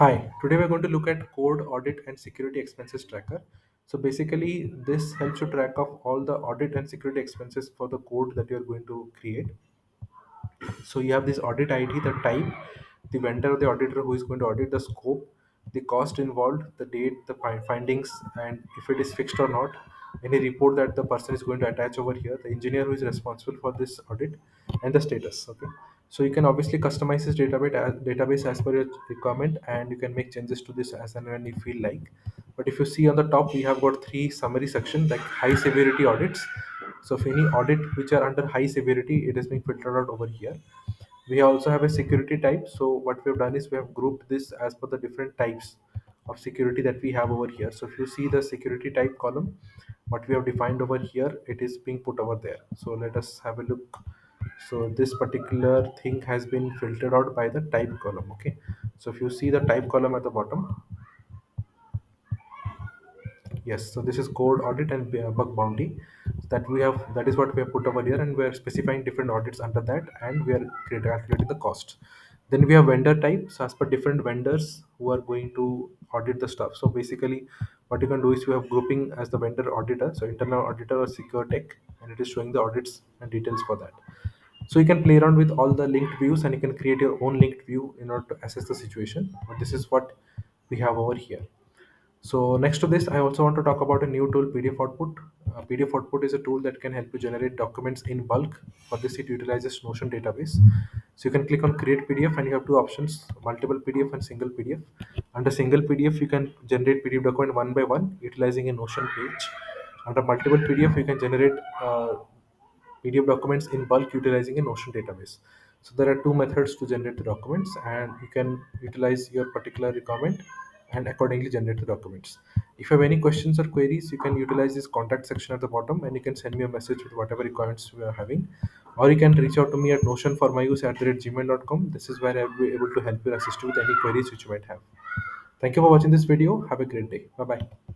Hi, today we're going to look at code audit and security expenses tracker. So basically, this helps you track of all the audit and security expenses for the code that you're going to create. So you have this audit ID, the type, the vendor or the auditor who is going to audit, the scope, the cost involved, the date, the findings, and if it is fixed or not, any report that the person is going to attach over here, the engineer who is responsible for this audit, and the status. Okay. So you can obviously customize this database as per your requirement, and you can make changes to this as and when you feel like. But if you see on the top, we have got three summary section like high severity audits. So if any audit which are under high severity, it is being filtered out over here. We also have a security type. So what we've done is we have grouped this as per the different types of security that we have over here. So if you see the security type column, what we have defined over here, it is being put over there. So let us have a look. So this particular thing has been filtered out by the type column. Okay. So if you see the type column at the bottom, yes, so this is code audit and bug bounty that we have. That is what we have put over here, and we are specifying different audits under that, and we are calculating the cost. Then we have vendor types as per different vendors who are going to audit the stuff. So basically, what you can do is you have grouping as the vendor auditor, so internal auditor or secure tech, and it is showing the audits and details for that. So you can play around with all the linked views, and you can create your own linked view in order to assess the situation. But this is what we have over here. So next to this, I also want to talk about a new tool, PDF Output. PDF Output is a tool that can help you generate documents in bulk. For this, it utilizes Notion database. So you can click on Create PDF, and you have two options: multiple PDF and single PDF. Under single PDF, you can generate PDF document one by one, utilizing a Notion page. Under multiple PDF, you can generate PDF documents in bulk utilizing a Notion database. So there are two methods to generate the documents, and you can utilize your particular requirement and accordingly generate the documents. If you have any questions or queries, you can utilize this contact section at the bottom, and you can send me a message with whatever requirements we are having, or you can reach out to me at notionformyuse@gmail.com. This is where I will be able to help you assist you with any queries which you might have. Thank you for watching this video. Have a great day. Bye bye.